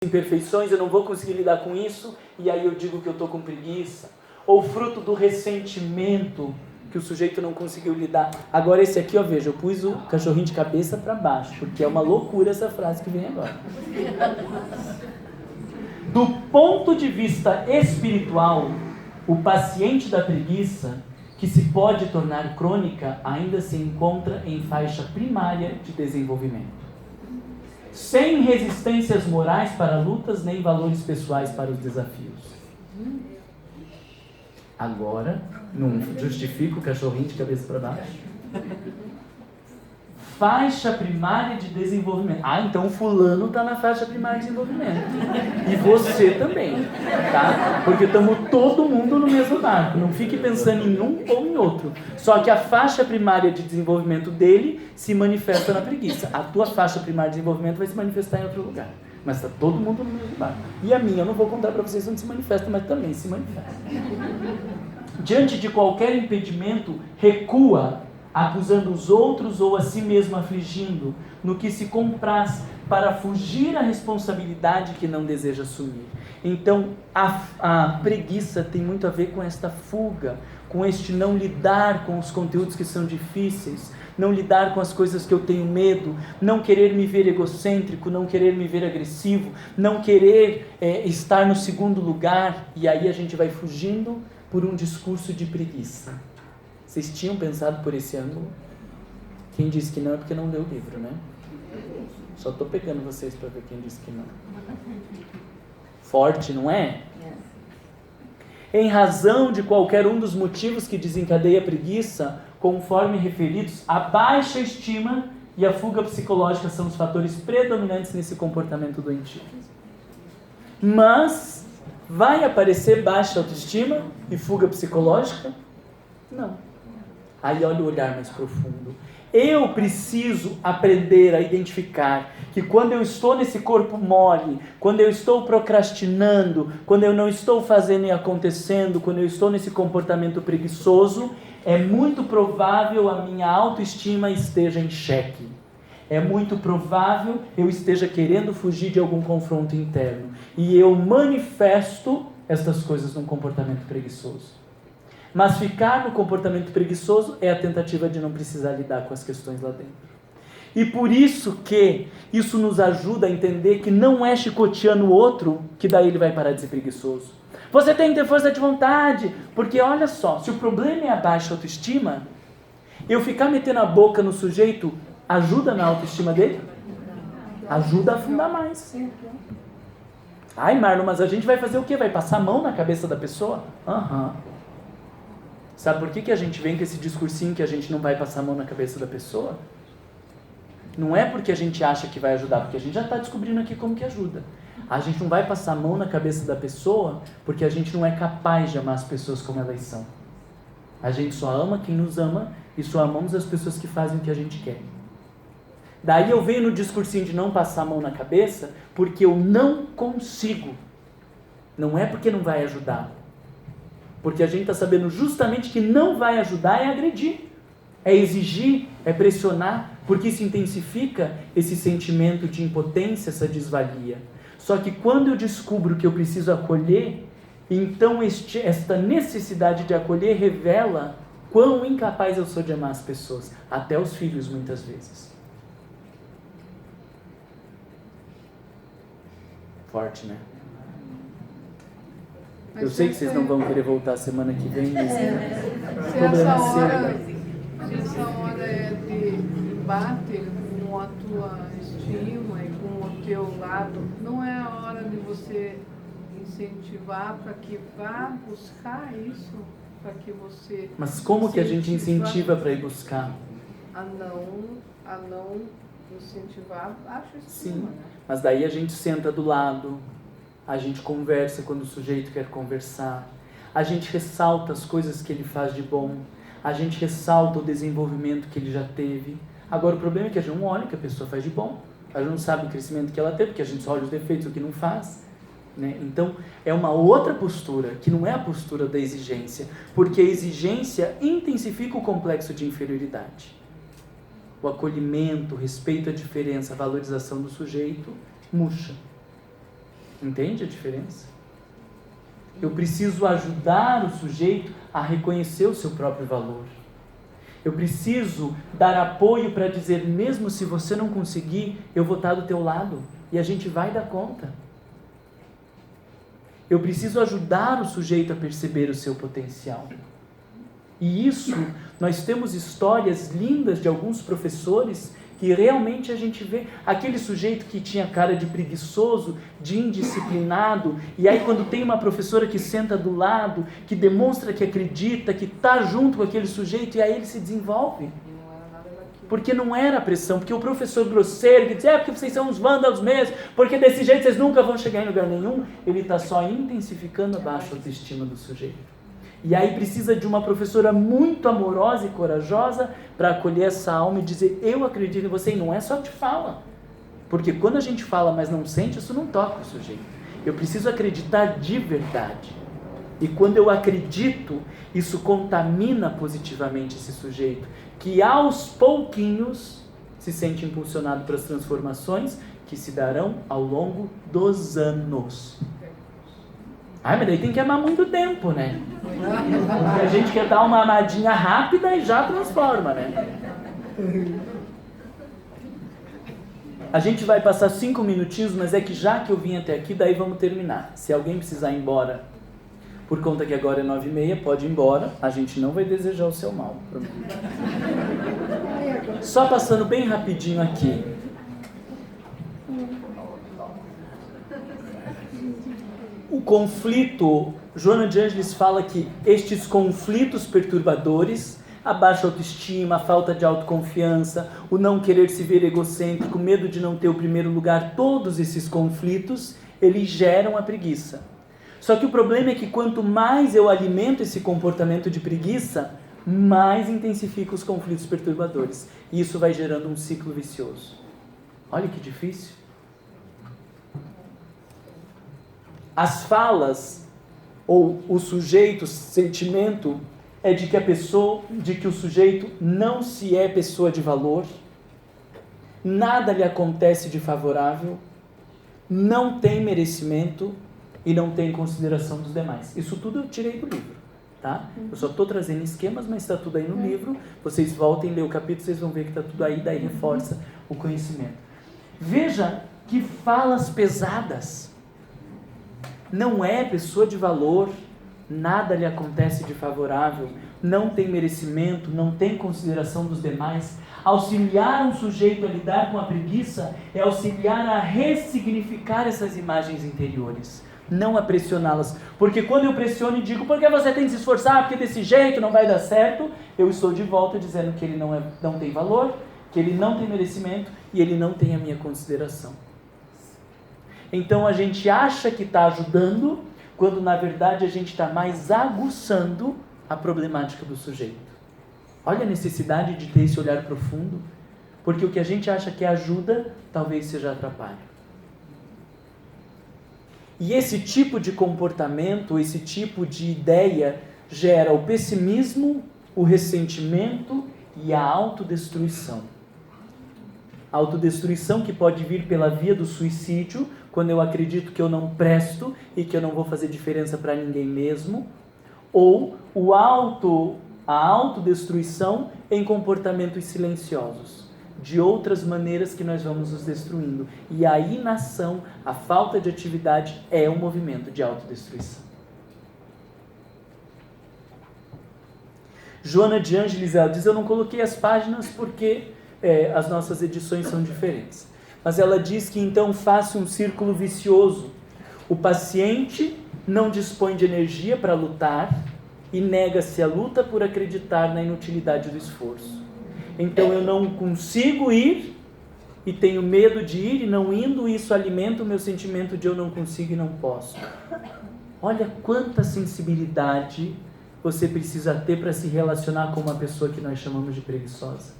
imperfeições, eu não vou conseguir lidar com isso, e aí eu digo que eu estou com preguiça. Ou fruto do ressentimento, que o sujeito não conseguiu lidar. Agora esse aqui, ó, veja, eu pus o cachorrinho de cabeça para baixo, porque é uma loucura essa frase que vem agora. Do ponto de vista espiritual, o paciente da preguiça, que se pode tornar crônica, ainda se encontra em faixa primária de desenvolvimento. Sem resistências morais para lutas, nem valores pessoais para os desafios. Agora, não justifica o cachorrinho de cabeça para baixo? Faixa primária de desenvolvimento. Ah, então o fulano está na faixa primária de desenvolvimento. E você também, tá? Porque estamos todo mundo no mesmo barco. Não fique pensando em um ou em outro. Só que a faixa primária de desenvolvimento dele se manifesta na preguiça. A tua faixa primária de desenvolvimento vai se manifestar em outro lugar. Mas está todo mundo no mesmo barco. E a minha, eu não vou contar para vocês onde se manifesta, mas também se manifesta. Diante de qualquer impedimento, recua, acusando os outros ou a si mesmo afligindo, no que se compraz para fugir à responsabilidade que não deseja assumir. Então, a preguiça tem muito a ver com esta fuga, com este não lidar com os conteúdos que são difíceis, não lidar com as coisas que eu tenho medo, não querer me ver egocêntrico, não querer me ver agressivo, não querer estar no segundo lugar, e aí a gente vai fugindo por um discurso de preguiça. Vocês tinham pensado por esse ângulo? Quem disse que não é porque não leu o livro, né? Só estou pegando vocês para ver quem disse que não. Forte, não é? Em razão de qualquer um dos motivos que desencadeia a preguiça, conforme referidos, a baixa estima e a fuga psicológica são os fatores predominantes nesse comportamento doentio. Mas vai aparecer baixa autoestima e fuga psicológica? Não. Aí olha o olhar mais profundo. Eu preciso aprender a identificar que quando eu estou nesse corpo mole, quando eu estou procrastinando, quando eu não estou fazendo e acontecendo, quando eu estou nesse comportamento preguiçoso, é muito provável a minha autoestima esteja em xeque. É muito provável eu esteja querendo fugir de algum confronto interno. E eu manifesto estas coisas num comportamento preguiçoso. Mas ficar no comportamento preguiçoso é a tentativa de não precisar lidar com as questões lá dentro. E por isso que isso nos ajuda a entender que não é chicoteando o outro que daí ele vai parar de ser preguiçoso. Você tem que ter força de vontade, porque olha só, se o problema é a baixa autoestima, eu ficar metendo a boca no sujeito ajuda na autoestima dele? Ajuda a afundar mais. Ai, Marlon, mas a gente vai fazer o quê? Vai passar a mão na cabeça da pessoa? Sabe por que a gente vem com esse discursinho que a gente não vai passar a mão na cabeça da pessoa? Não é porque a gente acha que vai ajudar, porque a gente já está descobrindo aqui como que ajuda. A gente não vai passar a mão na cabeça da pessoa porque a gente não é capaz de amar as pessoas como elas são. A gente só ama quem nos ama e só amamos as pessoas que fazem o que a gente quer. Daí eu venho no discursinho de não passar a mão na cabeça porque eu não consigo. Não é porque não vai ajudar. Porque a gente está sabendo justamente que não vai ajudar é agredir, é exigir, é pressionar, porque isso intensifica esse sentimento de impotência, essa desvalia. Só que quando eu descubro que eu preciso acolher, então esta necessidade de acolher revela quão incapaz eu sou de amar as pessoas, até os filhos muitas vezes. Forte, né? Eu sei que vocês não vão querer voltar semana que vem, mas essa hora é de embate com a tua estima e com o teu lado, não é a hora de você incentivar para que vá buscar isso, para que você... Mas como que a gente incentiva para ir buscar? A não incentivar baixa estima. Sim, né? mas daí a gente senta do lado, a gente conversa quando o sujeito quer conversar, a gente ressalta as coisas que ele faz de bom, a gente ressalta o desenvolvimento que ele já teve. Agora o problema é que a gente não olha o que a pessoa faz de bom, a gente não sabe o crescimento que ela teve, porque a gente só olha os defeitos, o que não faz. Né? Então é uma outra postura, que não é a postura da exigência, porque a exigência intensifica o complexo de inferioridade. O acolhimento, o respeito à diferença, a valorização do sujeito, murcha. Entende a diferença? Eu preciso ajudar o sujeito a reconhecer o seu próprio valor. Eu preciso dar apoio para dizer, mesmo se você não conseguir, eu vou estar do teu lado e a gente vai dar conta. Eu preciso ajudar o sujeito a perceber o seu potencial. E isso, nós temos histórias lindas de alguns professores que realmente a gente vê aquele sujeito que tinha cara de preguiçoso, de indisciplinado, e aí quando tem uma professora que senta do lado, que demonstra que acredita, que está junto com aquele sujeito, e aí ele se desenvolve. Porque não era pressão, porque o professor grosseiro, que dizia, porque vocês são uns vândalos mesmo, porque desse jeito vocês nunca vão chegar em lugar nenhum, ele está só intensificando a baixa autoestima do sujeito. E aí precisa de uma professora muito amorosa e corajosa para acolher essa alma e dizer, eu acredito em você, e não é só de fala. Porque quando a gente fala, mas não sente, isso não toca o sujeito. Eu preciso acreditar de verdade. E quando eu acredito, isso contamina positivamente esse sujeito, que aos pouquinhos se sente impulsionado para as transformações que se darão ao longo dos anos. Mas daí tem que amar muito tempo, né? Porque a gente quer dar uma amadinha rápida e já transforma, né? A gente vai passar 5 minutinhos, mas é que já que eu vim até aqui, daí vamos terminar. Se alguém precisar ir embora, por conta que agora é 9h30, pode ir embora. A gente não vai desejar o seu mal. Só passando bem rapidinho aqui. O conflito, Joana de Ângeles fala que estes conflitos perturbadores, a baixa autoestima, a falta de autoconfiança, o não querer se ver egocêntrico, o medo de não ter o primeiro lugar, todos esses conflitos, eles geram a preguiça. Só que o problema é que quanto mais eu alimento esse comportamento de preguiça, mais intensifica os conflitos perturbadores. E isso vai gerando um ciclo vicioso. Olha que difícil. As falas, ou o sujeito, sentimento, é de que o sujeito não se é pessoa de valor, nada lhe acontece de favorável, não tem merecimento e não tem consideração dos demais. Isso tudo eu tirei do livro, tá? Eu só estou trazendo esquemas, mas está tudo aí no livro. Vocês voltem, ler o capítulo, vocês vão ver que está tudo aí, daí reforça o conhecimento. Veja que falas pesadas. Não é pessoa de valor, nada lhe acontece de favorável, não tem merecimento, não tem consideração dos demais. Auxiliar um sujeito a lidar com a preguiça é auxiliar a ressignificar essas imagens interiores, não a pressioná-las. Porque quando eu pressiono e digo, porque você tem que se esforçar, porque desse jeito não vai dar certo, eu estou de volta dizendo que ele não tem valor, que ele não tem merecimento e ele não tem a minha consideração. Então a gente acha que está ajudando, quando na verdade a gente está mais aguçando a problemática do sujeito. Olha a necessidade de ter esse olhar profundo, porque o que a gente acha que ajuda, talvez seja atrapalho. E esse tipo de comportamento, esse tipo de ideia, gera o pessimismo, o ressentimento e a autodestruição. A autodestruição que pode vir pela via do suicídio, quando eu acredito que eu não presto e que eu não vou fazer diferença para ninguém mesmo, ou a autodestruição em comportamentos silenciosos, de outras maneiras que nós vamos nos destruindo. E a inação, a falta de atividade é um movimento de autodestruição. Joana de Ângeles, ela diz, eu não coloquei as páginas porque as nossas edições são diferentes. Mas ela diz que então faça um círculo vicioso. O paciente não dispõe de energia para lutar e nega-se a luta por acreditar na inutilidade do esforço. Então eu não consigo ir e tenho medo de ir, e não indo, isso alimenta o meu sentimento de eu não consigo e não posso. Olha quanta sensibilidade você precisa ter para se relacionar com uma pessoa que nós chamamos de preguiçosa.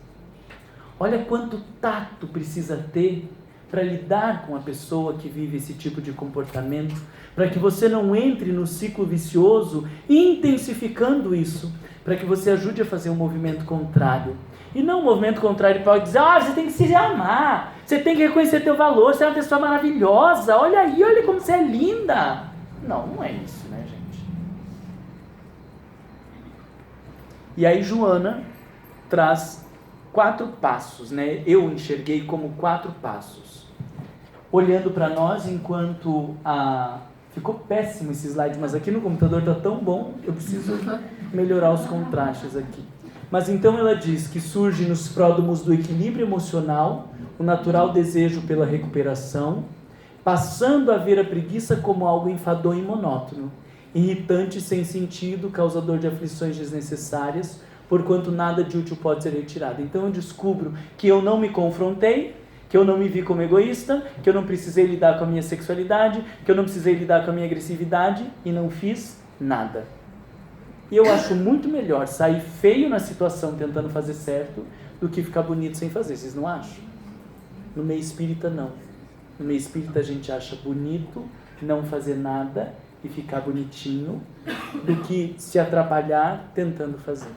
Olha quanto tato precisa ter para lidar com a pessoa que vive esse tipo de comportamento, para que você não entre no ciclo vicioso, intensificando isso, para que você ajude a fazer um movimento contrário. E não um movimento contrário para dizer, você tem que se amar, você tem que reconhecer teu valor, você é uma pessoa maravilhosa, olha aí, olha como você é linda. Não é isso, né, gente? E aí Joana traz 4 passos, né? Eu enxerguei como 4 passos. Olhando para nós enquanto ficou péssimo esse slide, mas aqui no computador está tão bom, eu preciso melhorar os contrastes aqui. Mas então ela diz que surge nos pródromos do equilíbrio emocional, o natural desejo pela recuperação, passando a ver a preguiça como algo enfadonho e monótono, irritante sem sentido, causador de aflições desnecessárias, porquanto nada de útil pode ser retirado. Então eu descubro que eu não me confrontei, que eu não me vi como egoísta, que eu não precisei lidar com a minha sexualidade, que eu não precisei lidar com a minha agressividade e não fiz nada. E eu acho muito melhor sair feio na situação tentando fazer certo do que ficar bonito sem fazer. Vocês não acham? No meio espírita, não. No meio espírita a gente acha bonito não fazer nada e ficar bonitinho do que se atrapalhar tentando fazer.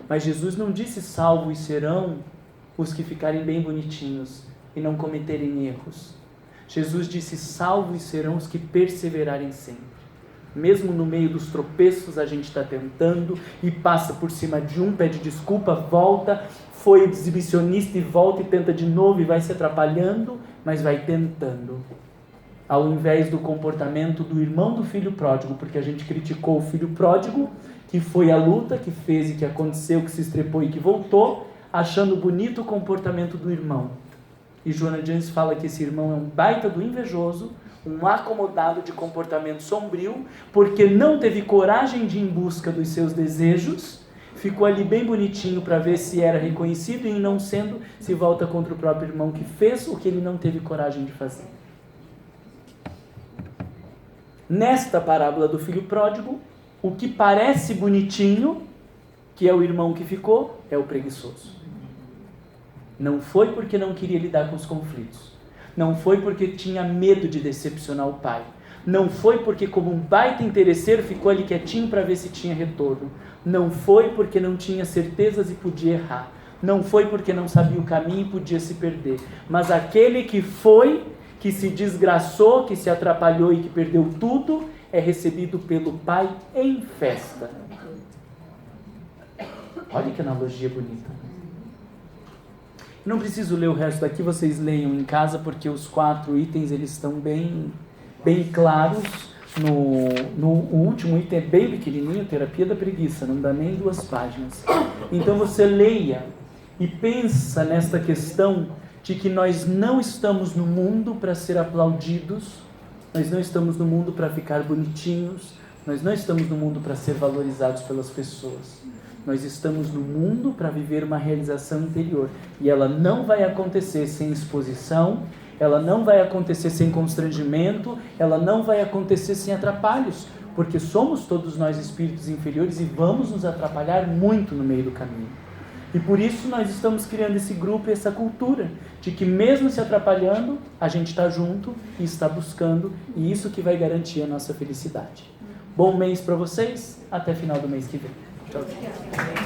Mas Jesus não disse salvos serão os que ficarem bem bonitinhos e não cometerem erros. Jesus disse salvos serão os que perseverarem sempre. Mesmo no meio dos tropeços a gente está tentando e passa por cima de um, pede desculpa, volta, foi exibicionista e volta e tenta de novo e vai se atrapalhando, mas vai tentando. Ao invés do comportamento do irmão do filho pródigo, porque a gente criticou o filho pródigo, que foi a luta, que fez e que aconteceu, que se estrepou e que voltou, achando bonito o comportamento do irmão. E Joana de Ângeles fala que esse irmão é um baita do invejoso, um acomodado de comportamento sombrio, porque não teve coragem de ir em busca dos seus desejos, ficou ali bem bonitinho para ver se era reconhecido e não sendo, se volta contra o próprio irmão que fez o que ele não teve coragem de fazer. Nesta parábola do filho pródigo, o que parece bonitinho, que é o irmão que ficou, é o preguiçoso. Não foi porque não queria lidar com os conflitos. Não foi porque tinha medo de decepcionar o pai. Não foi porque, como um baita interesseiro, ficou ali quietinho para ver se tinha retorno. Não foi porque não tinha certezas e podia errar. Não foi porque não sabia o caminho e podia se perder. Mas aquele que foi, que se desgraçou, que se atrapalhou e que perdeu tudo, é recebido pelo pai em festa. Olha que analogia bonita. Não preciso ler o resto daqui, vocês leiam em casa, porque os 4 itens eles estão bem claros. No último item é bem pequenininho, terapia da preguiça, não dá nem 2 páginas. Então você leia e pensa nesta questão de que nós não estamos no mundo para ser aplaudidos, nós não estamos no mundo para ficar bonitinhos, nós não estamos no mundo para ser valorizados pelas pessoas. Nós estamos no mundo para viver uma realização interior. E ela não vai acontecer sem exposição, ela não vai acontecer sem constrangimento, ela não vai acontecer sem atrapalhos, porque somos todos nós espíritos inferiores e vamos nos atrapalhar muito no meio do caminho. E por isso nós estamos criando esse grupo e essa cultura, de que mesmo se atrapalhando, a gente está junto e está buscando, e isso que vai garantir a nossa felicidade. Bom mês para vocês, até final do mês que vem. Tchau, tchau.